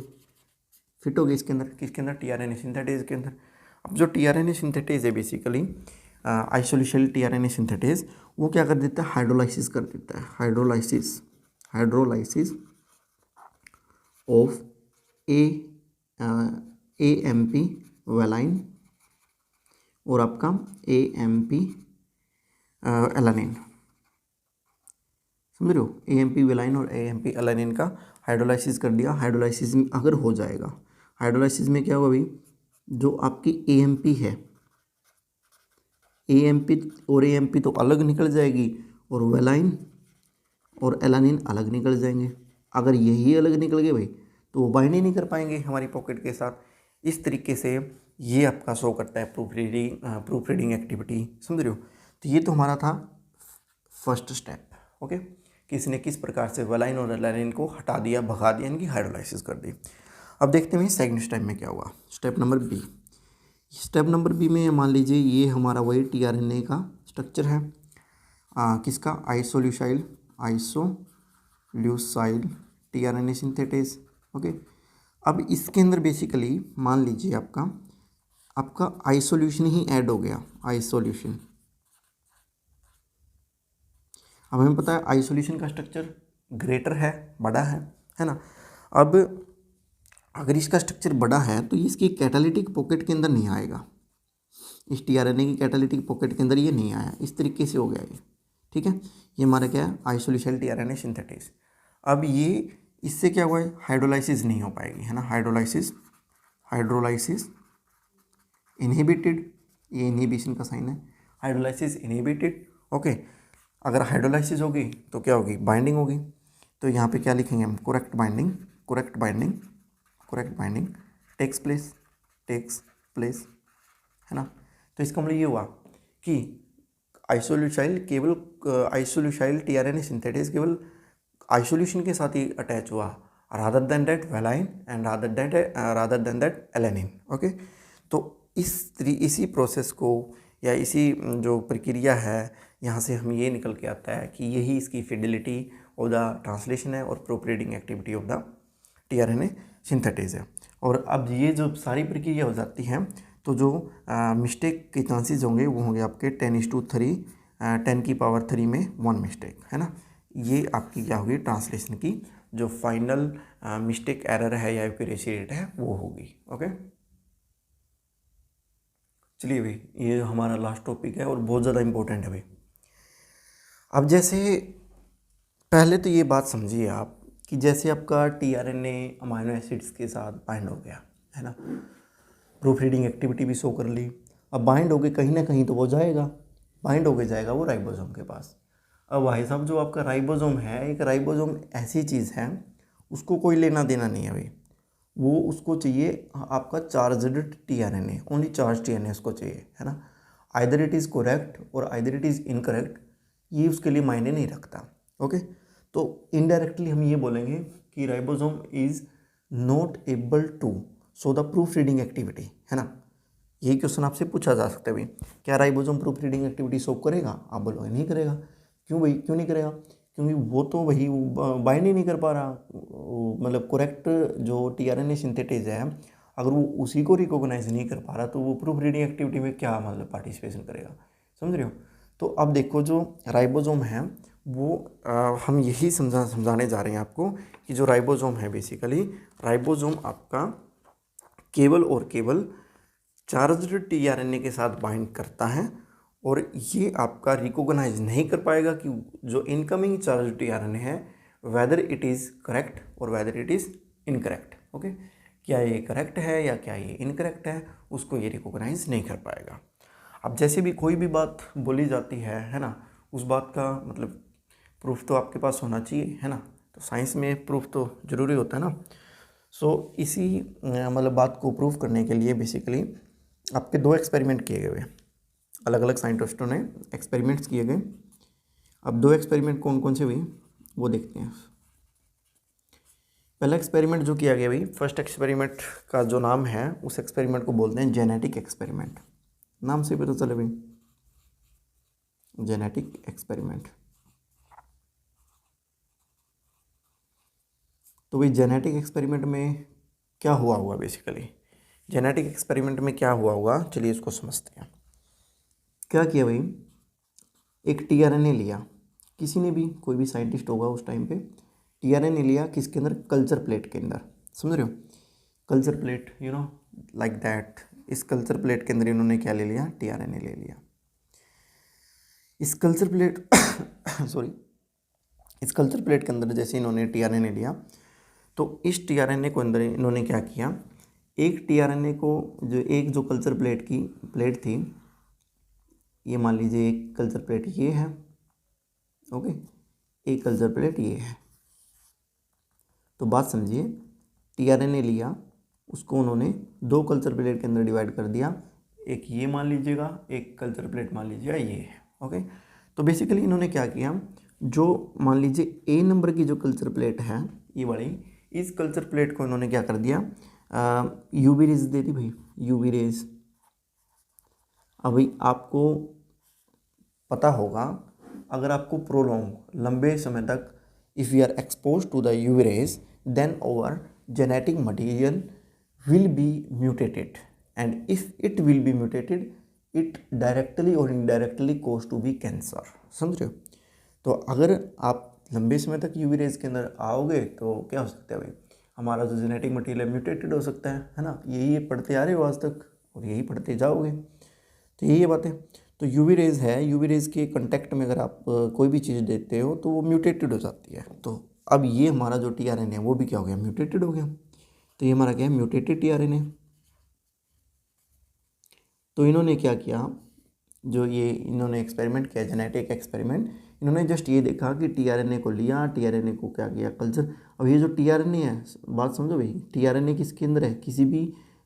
फिट हो गए इसके अंदर, किसके अंदर, टीआरएनए सिंथेटेज के अंदर। अब जो टीआरएनए सिंथेटेज है बेसिकली आइसोल्यूशनल टीआरएनए सिंथेटेज, वो क्या कर देता है, हाइड्रोलाइसिस कर देता है, हाइड्रोलाइसिस ऑफ AMP वेलाइन और आपका AMP एलानिन, समझ रहे हो, AMP वेलाइन और AMP एलानिन का हाइड्रोलाइसिस कर दिया। हाइड्रोलाइसिस में अगर हो जाएगा, हाइड्रोलाइसिस में क्या होगा भाई, जो आपकी AMP है, AMP और AMP तो अलग निकल जाएगी और वेलाइन और एलानिन अलग निकल जाएंगे। अगर यही अलग निकल गए भाई तो वो बाइंड ही नहीं कर पाएंगे हमारी पॉकेट के साथ। इस तरीके से ये आपका शो करता है प्रूफ रीडिंग एक्टिविटी, समझ रहे हो। तो ये तो हमारा था फर्स्ट स्टेप, ओके, कि इसने किस प्रकार से वेलाइन और एलानिन को हटा दिया, भगा दिया, इनकी हाइड्रोलाइसिस कर दी। अब देखते हैं सेकंड स्टेप में क्या हुआ, step number B. Step number B में मान लीजिए ये हमारा वही टीआरएनए का स्ट्रक्चर है, किसका, आइसोल्यूसाइल टीआरएनए सिंथेटेज, ओके। अब इसके अंदर बेसिकली मान लीजिए आपका आइसोल्यूशन ही ऐड हो गया, आइसोल्यूशन। अब हमें पता है आइसोल्यूशन का स्ट्रक्चर ग्रेटर है, बड़ा है ना। अब अगर इसका स्ट्रक्चर बड़ा है तो इसकी कैटालिटिक पॉकेट के अंदर नहीं आएगा, इस टीआरएनए की कैटालिटिक पॉकेट के अंदर ये नहीं आया, इस तरीके से हो गया ये, ठीक है। ये हमारा क्या है, आइसोल्यूशनल टीआरएनए सिंथेटेज। अब ये इससे क्या हुआ है, हाइड्रोलाइसिस नहीं हो पाएगी, है ना, हाइड्रोलाइसिस इनहिबिटेड, ये इनहिबिशन का साइन है, हाइड्रोलाइसिस इनहिबिटेड, ओके। अगर हाइड्रोलाइसिस होगी तो क्या होगी, बाइंडिंग होगी। तो यहाँ पे क्या लिखेंगे हम, करेक्ट बाइंडिंग टेक्स प्लेस, है ना। तो इसका मतलब ये हुआ कि आइसोल्यूसाइल टीआरएनए सिंथेटेज केवल आइसोल्यूशन के साथ ही अटैच हुआ, rather than that valine and rather than that alanine, okay. तो इसी प्रोसेस को या इसी जो प्रक्रिया है, यहाँ से हम ये निकल के आता है कि यही इसकी फिडिलिटी ऑफ द ट्रांसलेशन है और proof reading activity of the tRNA synthetase है। और अब ये जो सारी प्रक्रिया हो जाती है तो जो मिस्टेक के चांसेस होंगे वो होंगे आपके 10:3, 10⁻³ में 1 मिस्टेक, है ना। ये आपकी क्या होगी, ट्रांसलेशन की जो फाइनल मिस्टेक एरर है या एक्यूरेसी रेट है वो होगी, ओके। चलिए भाई, ये हमारा लास्ट टॉपिक है और बहुत ज़्यादा इम्पोर्टेंट है भाई। अब जैसे पहले तो ये बात समझिए आप कि जैसे आपका टीआरएनए अमाइनो एसिड्स के साथ बाइंड हो गया, है ना, प्रूफ रीडिंग एक्टिविटी भी शो कर ली। अब बाइंड हो गए कहीं ना कहीं तो वो जाएगा, बाइंड हो के जाएगा वो राइबोसोम के पास। अब भाई साहब जो आपका राइबोसोम है, एक राइबोसोम ऐसी चीज़ है उसको कोई लेना देना नहीं है भाई, वो उसको चाहिए आपका charged tRNA, only charge tRNA उसको चाहिए, है ना। आइदर इट इज़ करेक्ट और आइदर इट इज़ इनकरेक्ट, ये उसके लिए मायने नहीं रखता, ओके। तो इनडायरेक्टली हम ये बोलेंगे कि ribosome is not able to show the proof reading activity, है ना। यही क्वेश्चन आपसे पूछा जा सकता है भाई, क्या ribosome proof reading activity show करेगा, आप बोलोगे नहीं करेगा। क्यों भाई, क्यों नहीं करेगा, क्योंकि वो तो वही बाइंड ही नहीं कर पा रहा, मतलब करेक्ट जो टीआरएनए सिंथेटेज है अगर वो उसी को रिकॉग्नाइज नहीं कर पा रहा तो वो प्रूफ रीडिंग एक्टिविटी में क्या मतलब पार्टिसिपेशन करेगा, समझ रहे हो। तो अब देखो जो राइबोसोम है वो हम यही समझाने जा रहे हैं आपको कि जो राइबोसोम है बेसिकली, राइबोसोम आपका केवल और केवल चार्ज्ड टीआरएनए के साथ बाइंड करता है और ये आपका रिकॉग्नाइज नहीं कर पाएगा कि जो इनकमिंग चार्ज टीआरएनए है वेदर इट इज़ करेक्ट और whether it is incorrect, okay. क्या ये करेक्ट है या क्या ये इनकरेक्ट है, उसको ये रिकॉग्नाइज नहीं कर पाएगा। अब जैसे भी कोई भी बात बोली जाती है ना, उस बात का मतलब प्रूफ तो आपके पास होना चाहिए, है ना। तो साइंस में प्रूफ तो ज़रूरी होता है ना। सो इसी मतलब बात को प्रूफ करने के लिए बेसिकली आपके 2 एक्सपेरिमेंट किए गए, अलग अलग साइंटिस्टों ने एक्सपेरिमेंट्स किए गए। अब 2 एक्सपेरिमेंट कौन कौन से हुए वो देखते हैं। पहला एक्सपेरिमेंट जो किया गया भाई, फर्स्ट एक्सपेरिमेंट का जो नाम है उस एक्सपेरिमेंट को बोलते हैं जेनेटिक एक्सपेरिमेंट। नाम से पता चले भाई, जेनेटिक एक्सपेरिमेंट। तो भाई जेनेटिक एक्सपेरिमेंट में क्या हुआ होगा बेसिकली, जेनेटिक एक्सपेरिमेंट में क्या हुआ होगा, चलिए इसको समझते हैं। क्या किया भाई, एक टीआरएनए लिया, किसी ने भी, कोई भी साइंटिस्ट होगा उस टाइम पे, टीआरएनए लिया किसके अंदर, कल्चर प्लेट के अंदर, समझ रहे हो, culture plate, you know like that. इस कल्चर प्लेट के अंदर इन्होंने क्या ले लिया, टीआरएनए ले लिया। इस कल्चर प्लेट सॉरी, इस कल्चर प्लेट के अंदर जैसे इन्होंने टीआरएनए लिया, तो इस टीआरएनए को अंदर इन्होंने क्या किया, एक टीआरएनए को, जो कल्चर प्लेट की प्लेट थी, ये मान लीजिए एक कल्चर प्लेट ये है, ओके, एक कल्चर प्लेट ये है। तो बात समझिए, टीआरएनए लिया, उसको उन्होंने दो कल्चर प्लेट के अंदर डिवाइड कर दिया, एक ये मान लीजिएगा, एक कल्चर प्लेट मान लीजिएगा ये है, ओके। तो बेसिकली इन्होंने क्या किया, जो मान लीजिए ए नंबर की जो कल्चर प्लेट है ये वाली, इस कल्चर प्लेट को इन्होंने क्या कर दिया, यूवी रेज दे दी भाई, यूवी रेज। अब भाई आपको पता होगा, अगर आपको प्रोलॉन्ग लंबे समय तक if you are expose to the UV rays, then our genetic material will be mutated, and if it will be mutated, it directly or indirectly cause to be cancer। समझ रहे हो। तो अगर आप लंबे समय तक यूवी रेज के अंदर आओगे तो क्या हो सकता है भाई, हमारा जो जेनेटिक मटेरियल म्यूटेटेड हो सकता है ना। यही पढ़ते आ रहे हो आज तक और यही पढ़ते जाओगे, तो यही बात है। तो यूवी रेज है, यूवी रेज के कंटेक्ट में अगर आप कोई भी चीज़ देते हो तो वो म्यूटेटेड हो जाती है। तो अब ये हमारा जो टीआरएनए है वो भी क्या हो गया, म्यूटेटेड हो गया। तो ये हमारा क्या है, म्यूटेटेड टीआरएनए। तो इन्होंने क्या किया, जो ये इन्होंने एक्सपेरिमेंट किया, जेनेटिक एक्सपेरिमेंट, इन्होंने जस्ट ये देखा कि टीआरएनए को लिया, टीआरएनए को क्या किया, कल्चर। अब ये जो टीआरएनए है, बात समझो भाई, टीआरएनए किसके अंदर है, किसी भी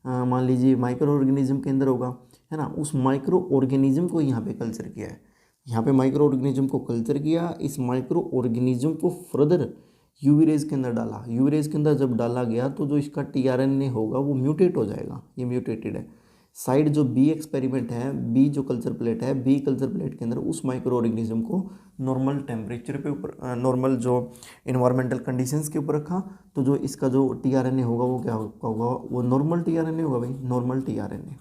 मान लीजिए माइक्रो ऑर्गेनिज्म के अंदर होगा, है ना। उस माइक्रो ऑर्गेनिज्म को यहाँ पे कल्चर किया है, यहाँ पे माइक्रो ऑर्गेनिज्म को कल्चर किया। इस माइक्रो ऑर्गेनिज्म को फर्दर यूवी रेज के अंदर डाला। यूवी रेज के अंदर जब डाला गया तो जो इसका टीआरएनए होगा वो म्यूटेट हो जाएगा, ये म्यूटेटेड है। साइड जो बी एक्सपेरिमेंट है, बी जो कल्चर प्लेट है, बी कल्चर प्लेट के अंदर उस माइक्रो ऑर्गेनिज्म को नॉर्मल टेम्परेचर पे ऊपर, नॉर्मल जो इन्वायरमेंटल कंडीशंस के ऊपर रखा, तो जो इसका जो टीआरएनए होगा वो क्या होगा, वो नॉर्मल टीआरएनए होगा भाई, नॉर्मल टीआरएनए।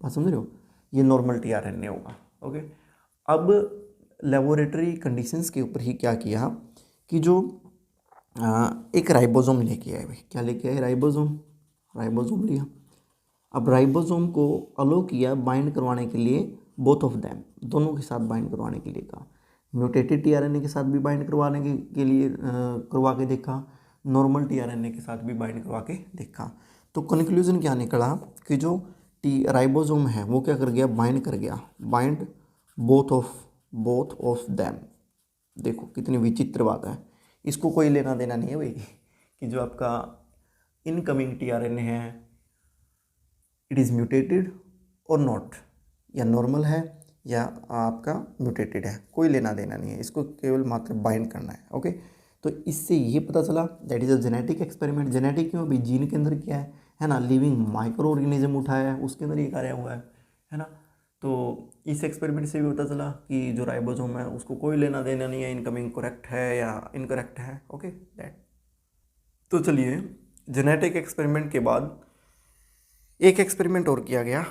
बात समझ रहे हो, ये नॉर्मल टीआरएनए होगा, ओके। अब लेबोरेटरी कंडीशंस के ऊपर ही क्या किया कि जो एक राइबोसोम लेके आए भाई, क्या लेके आए, राइबोसोम, राइबोसोम लिया। अब राइबोसोम को अलो किया बाइंड करवाने के लिए, बोथ ऑफ देम, दोनों के साथ बाइंड करवाने के लिए कहा। म्यूटेटेड टीआरएनए के साथ भी बाइंड करवाने के लिए करवा के देखा, नॉर्मल टीआरएनए के साथ भी बाइंड करवा के देखा। तो कंक्लूजन क्या निकला कि जो राइबोसोम है वो क्या कर गया, बाइंड कर गया, बाइंड बोथ ऑफ देम। देखो कितनी विचित्र बात है, इसको कोई लेना देना नहीं है भाई कि जो आपका इनकमिंग टीआरएनए है इट इज़ म्यूटेटेड और नॉट, या नॉर्मल है या आपका म्यूटेटेड है, कोई लेना देना नहीं है, इसको केवल मात्र बाइंड करना है, ओके। तो इससे ये पता चला that is a genetic experiment. Genetic क्यों, अभी जीन के अंदर क्या है ना, लिविंग माइक्रो ऑर्गेनिज्म उठाया है, उसके अंदर ये कार्य हुआ है ना। तो इस एक्सपेरिमेंट से भी पता चला कि जो राइबोसोम है उसको कोई लेना देना नहीं है, इनकमिंग करेक्ट है या इनकरेक्ट है, ओके दैट। तो चलिए, जेनेटिक एक्सपेरिमेंट के बाद एक एक्सपेरिमेंट और किया गया,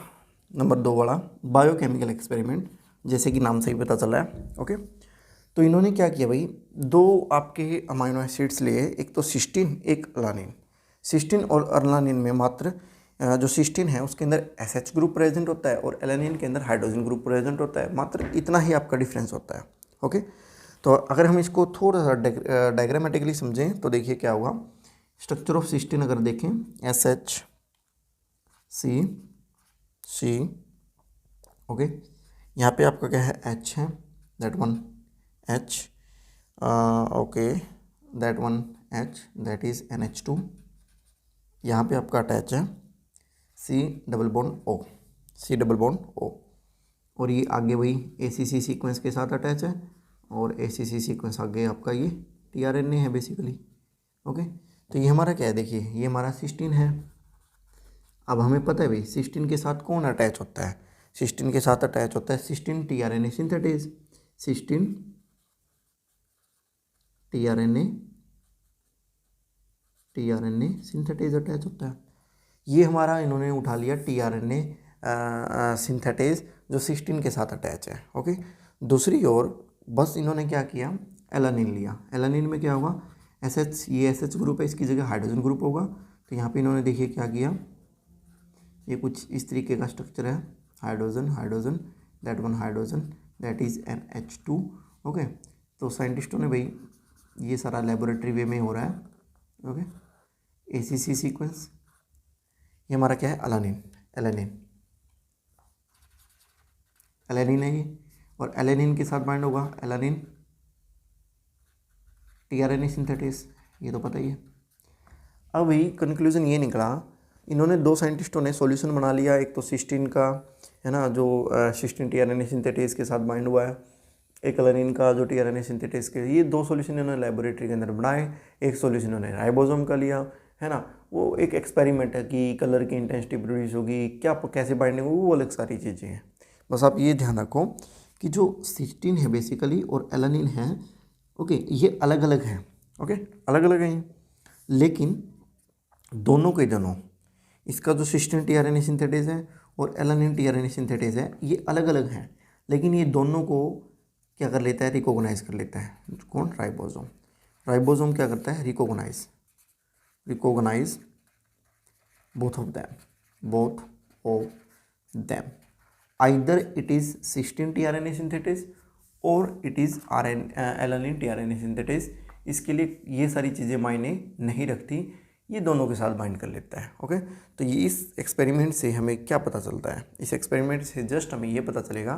नंबर 2 वाला, बायोकेमिकल एक्सपेरिमेंट, जैसे कि नाम से ही पता चला है, ओके। तो इन्होंने क्या किया भाई, दो आपके अमाइनो एसिड्स लिए, एक तो सिस्टीन, एक अलानिन। सिस्टीन और अलानिन में मात्र जो सिस्टीन है उसके अंदर SH ग्रुप प्रेजेंट होता है और एलानिन के अंदर हाइड्रोजन ग्रुप प्रेजेंट होता है, मात्र इतना ही आपका डिफरेंस होता है, ओके। तो अगर हम इसको थोड़ा सा डायग्रामेटिकली समझें तो देखिए क्या होगा, स्ट्रक्चर ऑफ सिस्टीन अगर देखें, SH C, ओके, यहाँ पे आपका क्या है, H है, that one H, okay, that one H, that is NH2। यहाँ पे आपका अटैच है C डबल बॉन्ड O, और ये आगे वही ACC सीक्वेंस के साथ अटैच है, और ACC सीक्वेंस आगे आपका ये टीआरएनए है बेसिकली, ओके। तो ये हमारा क्या है, देखिए ये हमारा सिस्टीन है। अब हमें पता है भाई सिस्टीन के साथ कौन अटैच होता है, सिस्टीन के साथ अटैच होता है cysteine tRNA synthetase, cysteine tRNA synthetase attach होता है। ये हमारा इन्होंने उठा लिया टीआरएनए सिंथेटेज जो सिस्टीन के साथ अटैच है। ओके, दूसरी ओर बस इन्होंने क्या किया, एलानिन लिया। एलानिन में क्या होगा, एसएच, ये एसएच ग्रुप है, इसकी जगह हाइड्रोजन ग्रुप होगा। तो यहाँ पे इन्होंने देखिए क्या किया, ये कुछ इस तरीके का स्ट्रक्चर है, hydrogen hydrogen, that one hydrogen, that is NH2। Okay, तो साइंटिस्टों ने भाई ये सारा लेबोरेटरी वे में हो रहा है। ओके, ACC सीक्वेंस, ये हमारा क्या है, अलानिन, एलेनिन, एलेनिन है ये, और एलेनिन के साथ बाइंड होगा एलानिन टीआरएनए सिंथेटेज, ये तो पता ही है। अब वही कंक्लूजन ये निकला, इन्होंने दो साइंटिस्टों ने सॉल्यूशन बना लिया, एक तो सिस्टीन का है ना, जो सिस्टीन टीआरएनए सिंथेटेज के साथ बाइंड हुआ है, एक एलानिन का जो टीआरएनए सिंथेटेज के, ये दो सॉल्यूशन इन्होंने लेबोरेटरी के अंदर बनाए। एक सॉल्यूशन इन्होंने राइबोसोम का लिया, है ना, वो एक एक्सपेरिमेंट है कि कलर की इंटेंसिटी प्रोड्यूस होगी, क्या कैसे बाइंडिंग होगी, वो अलग सारी चीज़ें हैं। बस आप ये ध्यान रखो कि जो सिस्टीन है बेसिकली और एलानिन है, ओके, ये अलग अलग हैं। ओके, अलग अलग हैं, लेकिन दोनों के दोनों, इसका जो सिस्टीन टीआरएनए सिंथेटेज है और एलानिन टीआरएनए सिंथेटेज है, ये अलग अलग हैं, लेकिन ये दोनों को क्या कर लेता है, रिकॉग्नाइज कर लेता है। कौन, राइबोसोम। राइबोसोम क्या करता है, recognise both of them, either it is cysteine tRNA synthetase और it is alanine tRNA synthetase. इसके लिए ये सारी चीज़ें मायने नहीं रखती, ये दोनों के साथ बाइंड कर लेता है। ओके, तो ये इस एक्सपेरिमेंट से हमें क्या पता चलता है, इस एक्सपेरिमेंट से जस्ट हमें ये पता चलेगा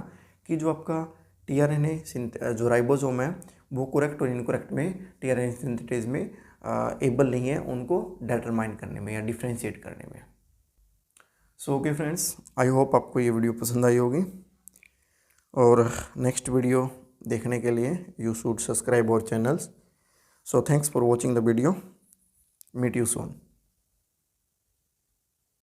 कि जो आपका टीआरएनए जो राइबोसोम है वो करेक्ट और इनकरेक्ट में टीआरएनए सिंथेटेज में एबल नहीं है उनको डिटरमाइन करने में या डिफ्रेंशिएट करने में। So okay friends, I hope आपको ये वीडियो पसंद आई होगी, और नेक्स्ट वीडियो देखने के लिए you should subscribe our channels. So thanks for watching the video, meet you soon.